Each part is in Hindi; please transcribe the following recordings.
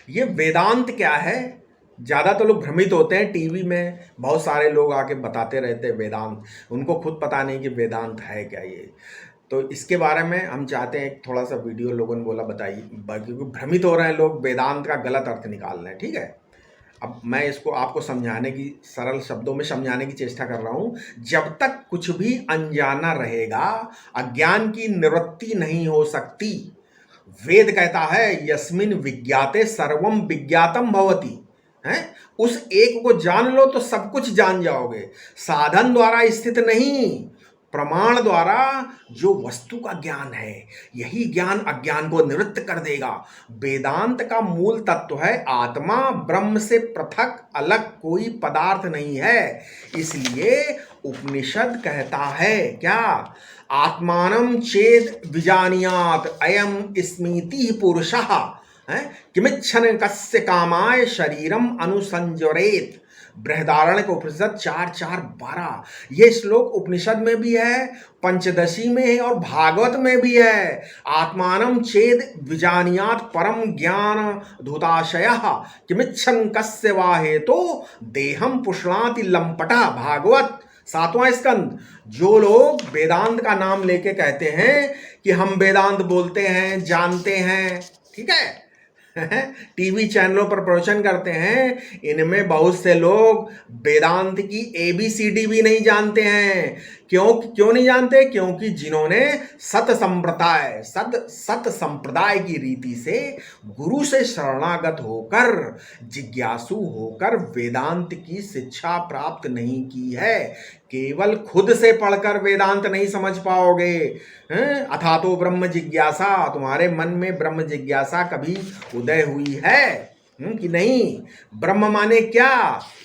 ये वेदांत क्या है? ज़्यादा तो लोग भ्रमित होते हैं, टीवी में बहुत सारे लोग आके बताते रहते हैं वेदांत, उनको खुद पता नहीं कि वेदांत है क्या ये। तो इसके बारे में हम चाहते हैं थोड़ा सा वीडियो, लोगों ने बोला बताइए, क्योंकि भ्रमित हो रहे हैं लोग, वेदांत का गलत अर्थ निकाल रहे हैं। ठीक है, अब मैं इसको आपको समझाने की, सरल शब्दों में समझाने की चेष्टा कर रहा हूं। जब तक कुछ भी अनजाना रहेगा, अज्ञान की निवृत्ति नहीं हो सकती। वेद कहता है यस्मिन विज्ञाते सर्वम विज्ञातम भवति, है? उस एक को जान लो तो सब कुछ जान जाओगे। साधन द्वारा स्थित नहीं, प्रमाण द्वारा जो वस्तु का ज्ञान है, यही ज्ञान अज्ञान को निवृत्त कर देगा। वेदांत का मूल तत्व है आत्मा ब्रह्म से पृथक अलग कोई पदार्थ नहीं है। इसलिए उपनिषद कहता है क्या? आत्मानं चेद विजानियात अयम स्मृति पुरुषः, है किमिच्छन कस्य कामाय शरीरम अनुसंजरेत। बृहदारण्यक उपनिषद 4:4-12। ये श्लोक उपनिषद में भी है, पंचदशी में है और भागवत में भी है। आत्मानं चेद विजानियात परम ज्ञान धुताशयः किमिच्छन कस्य वा हेतो देहम पुष्णाति लंपटा। भागवत 7वां स्कंद। जो लोग वेदांत का नाम लेके कहते हैं कि हम वेदांत बोलते हैं, जानते हैं, ठीक है, टीवी चैनलों पर प्रवचन करते हैं, इनमें बहुत से लोग वेदांत की ABCD भी नहीं जानते हैं। क्यों नहीं जानते? क्योंकि जिन्होंने सत संप्रदाय की रीति से गुरु से शरणागत होकर, जिज्ञासु होकर वेदांत की शिक्षा प्राप्त नहीं की है। केवल खुद से पढ़कर वेदांत नहीं समझ पाओगे। अथा तो ब्रह्म जिज्ञासा, तुम्हारे मन में ब्रह्म जिज्ञासा कभी उदय हुई है कि नहीं? ब्रह्म माने क्या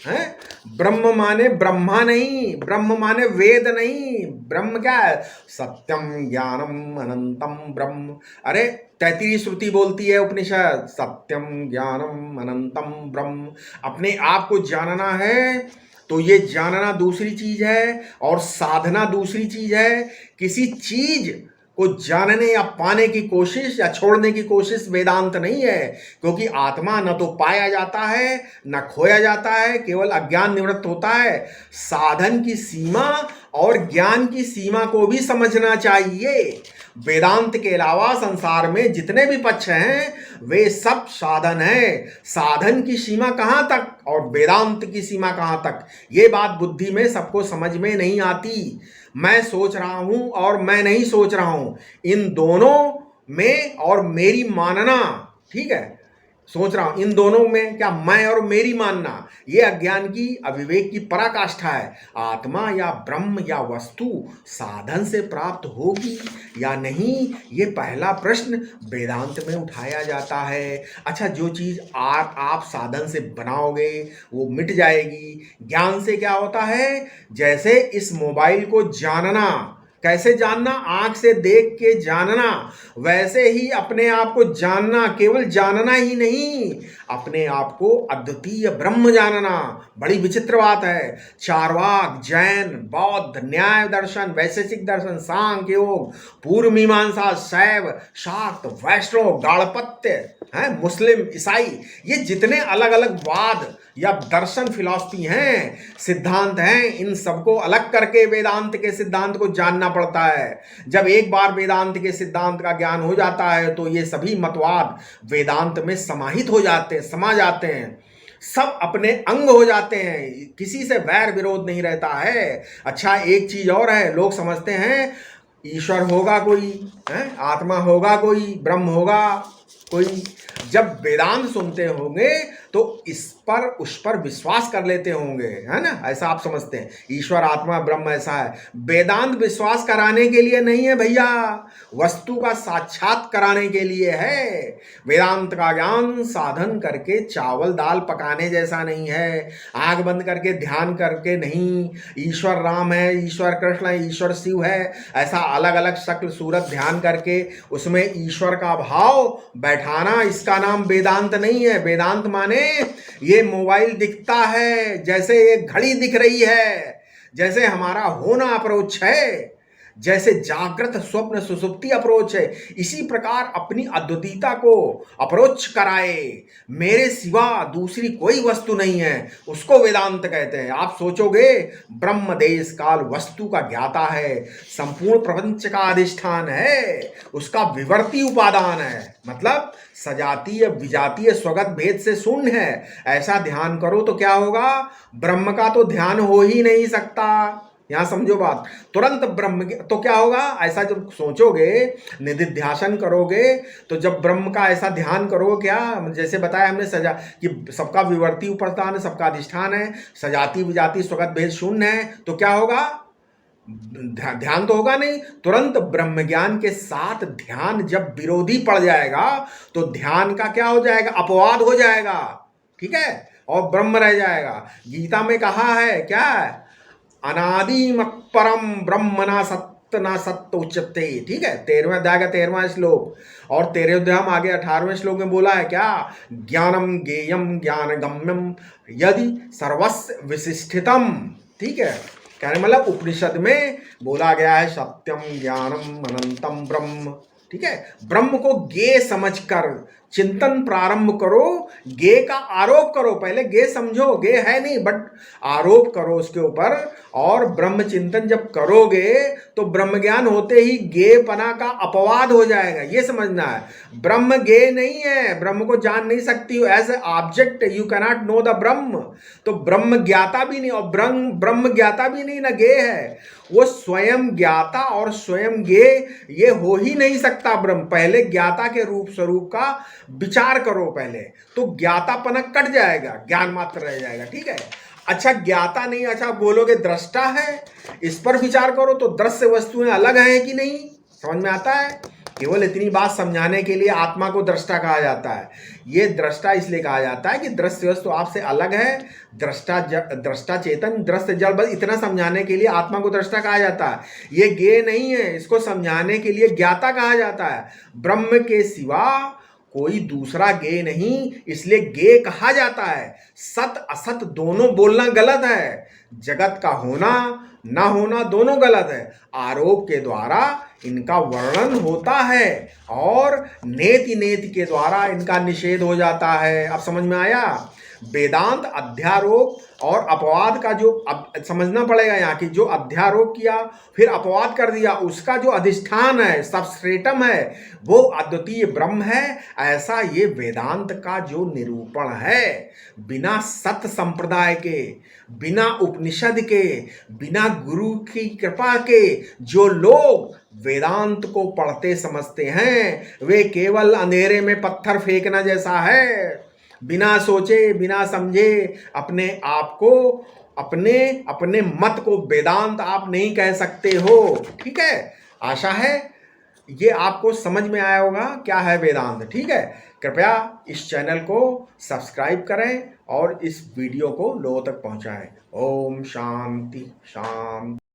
है? ब्रह्म माने ब्रह्मा नहीं, ब्रह्म माने वेद नहीं। ब्रह्म क्या है? सत्यम ज्ञानम अनंतम ब्रह्म। अरे 33 श्रुति बोलती है उपनिषद, सत्यम ज्ञानम अनंतम ब्रह्म। अपने आप को जानना है तो ये जानना दूसरी चीज है और साधना दूसरी चीज है। किसी चीज को जानने या पाने की कोशिश या छोड़ने की कोशिश वेदांत नहीं है, क्योंकि आत्मा न तो पाया जाता है न खोया जाता है, केवल अज्ञान निवृत्त होता है। साधन की सीमा और ज्ञान की सीमा को भी समझना चाहिए। वेदांत के अलावा संसार में जितने भी पक्ष हैं वे सब साधन हैं। साधन की सीमा कहाँ तक और वेदांत की सीमा कहाँ तक, ये बात बुद्धि में सबको समझ में नहीं आती। मैं सोच रहा हूं और मैं नहीं सोच रहा हूं, इन दोनों में और मेरी मानना, ठीक है, सोच रहा हूं इन दोनों में, क्या मैं और मेरी मानना, ये अज्ञान की, अविवेक की पराकाष्ठा है। आत्मा या ब्रह्म या वस्तु साधन से प्राप्त होगी या नहीं, ये पहला प्रश्न वेदांत में उठाया जाता है। अच्छा, जो चीज आप साधन से बनाओगे वो मिट जाएगी। ज्ञान से क्या होता है? जैसे इस मोबाइल को जानना, कैसे जानना? आंख से देख के जानना। वैसे ही अपने आप को जानना, केवल जानना ही नहीं, अपने आप को अद्वितीय ब्रह्म जानना। बड़ी विचित्र बात है। चार्वाक, जैन, बौद्ध, न्याय दर्शन, वैशेषिक दर्शन, सांख्य योग, पूर्व मीमांसा, शैव, शाक्त, वैष्णव, गाणपत्य, मुस्लिम, ईसाई, ये जितने अलग अलग वाद या दर्शन, फिलॉसफी हैं, सिद्धांत हैं, इन सबको अलग करके वेदांत के सिद्धांत को जानना पड़ता है। जब एक बार वेदांत के सिद्धांत का ज्ञान हो जाता है तो ये सभी मतवाद वेदांत में समाहित हो जाते हैं, समा जाते हैं, सब अपने अंग हो जाते हैं, किसी से वैर विरोध नहीं रहता है। अच्छा, एक चीज और है, लोग समझते हैं ईश्वर होगा कोई, आत्मा होगा कोई, ब्रह्म होगा कोई। जब वेदांत सुनते होंगे तो उस पर विश्वास कर लेते होंगे, है ना? ऐसा आप समझते हैं ईश्वर, आत्मा, ब्रह्म ऐसा है। वेदांत विश्वास कराने के लिए नहीं है भैया, वस्तु का साक्षात कराने के लिए है। वेदांत का ज्ञान साधन करके चावल दाल पकाने जैसा नहीं है, आंख बंद करके ध्यान करके नहीं, ईश्वर राम है, ईश्वर कृष्ण है, ईश्वर शिव है, ऐसा अलग अलग शक्ल सूरत ध्यान करके उसमें ईश्वर का भाव बैठाना, इसका नाम वेदांत नहीं है। वेदांत माने ये मोबाइल दिखता है, जैसे एक घड़ी दिख रही है, जैसे हमारा होना अप्रोच है, जैसे जागृत स्वप्न सुषुप्ति अप्रोच है, इसी प्रकार अपनी अद्वितीयता को अप्रोच कराए। मेरे सिवा दूसरी कोई वस्तु नहीं है, उसको वेदांत कहते हैं। आप सोचोगे ब्रह्म देश काल वस्तु का ज्ञाता है, संपूर्ण प्रपंच का अधिष्ठान है, उसका विवर्ती उपादान है, मतलब सजातीय विजातीय स्वगत भेद से शून्य है। ऐसा ध्यान करो तो क्या होगा, ब्रह्म का तो ध्यान हो ही नहीं सकता। यहां समझो बात, तुरंत ब्रह्म तो क्या होगा, ऐसा जब सोचोगे, निधिध्यासन करोगे, तो जब ब्रह्म का ऐसा ध्यान करोगे, क्या जैसे बताया हमने सजा कि सबका विवर्ती उपादान है, सबका अधिष्ठान है, सजाती विजाती स्वगत भेद शून्य है, तो क्या होगा, ध्यान तो होगा नहीं। तुरंत ब्रह्म ज्ञान के साथ ध्यान जब विरोधी पड़ जाएगा तो ध्यान का क्या हो जाएगा, अपवाद हो जाएगा, ठीक है, और ब्रह्म रह जाएगा। गीता में कहा है क्या, अनादि मत परम ब्रह्म ना सत्य उच्यते, ठीक है, 13वें अध्याय का 13वां श्लोक। और 13वें अध्याय में आगे 18वें श्लोक में बोला है क्या, ज्ञानम ज्ञेयम ज्ञान गम्यम यदि सर्वस्व विशिष्टितम, ठीक है, कहने मतलब उपनिषद में बोला गया है सत्यम ज्ञानम अनंतम ब्रह्म, ठीक है। ब्रह्म को ज्ञेय समझकर चिंतन प्रारंभ करो, ज्ञेय का आरोप करो, पहले ज्ञेय समझो, ज्ञेय है नहीं बट आरोप करो उसके ऊपर। और ब्रह्म चिंतन जब करोगे तो ब्रह्म ज्ञान होते ही ज्ञेयपना का अपवाद हो जाएगा, ये समझना है। ब्रह्म ज्ञेय नहीं है, ब्रह्म को जान नहीं सकती हो, as a object you cannot know the Brahma. तो ब्रह्म ज्ञाता भी नहीं और ब्रह्म ज्ञाता भी नहीं, ना ज्ञेय है, वो स्वयं ज्ञाता और स्वयं ज्ञेय ये हो ही नहीं सकता ब्रह्म। पहले ज्ञाता के रूप स्वरूप का विचार करो पहले, तो ज्ञातापना कट जाएगा, ज्ञान मात्र रह जाएगा, ठीक है। अच्छा ज्ञाता नहीं, अच्छा बोलोगे दृष्टा है, इस पर विचार करो तो दृश्य वस्तुएं अलग हैं कि नहीं, समझ में आता है। केवल इतनी बात समझाने के लिए आत्मा को दृष्टा कहा जाता है। ये दृष्टा इसलिए कहा जाता है कि दृश्य वस्तु आपसे अलग है, दृष्टा चेतन दृश्य जड़, बस इतना समझाने के लिए आत्मा को दृष्टा कहा जाता है। ये ज्ञेय नहीं है, इसको समझाने के लिए ज्ञाता कहा जाता है। ब्रह्म के सिवा कोई दूसरा ज्ञेय नहीं, इसलिए ज्ञेय कहा जाता है। सत असत दोनों बोलना गलत है, जगत का होना ना होना दोनों गलत है। आरोप के द्वारा इनका वर्णन होता है और नेति नेति के द्वारा इनका निषेध हो जाता है। अब समझ में आया, वेदांत अध्यारोप और अपवाद का जो अब समझना पड़ेगा, यहाँ की जो अध्यारोप किया फिर अपवाद कर दिया, उसका जो अधिष्ठान है, सबस्ट्रेटम है, वो अद्वितीय ब्रह्म है। ऐसा ये वेदांत का जो निरूपण है, बिना सत संप्रदाय के, बिना उपनिषद के, बिना गुरु की कृपा के जो लोग वेदांत को पढ़ते समझते हैं, वे केवल अंधेरे में पत्थर फेंकना जैसा है। बिना सोचे बिना समझे अपने आप को, अपने अपने मत को वेदांत आप नहीं कह सकते हो, ठीक है। आशा है ये आपको समझ में आया होगा क्या है वेदांत, ठीक है। कृपया इस चैनल को सब्सक्राइब करें और इस वीडियो को लोगों तक पहुंचाएं। ओम शांति शांति।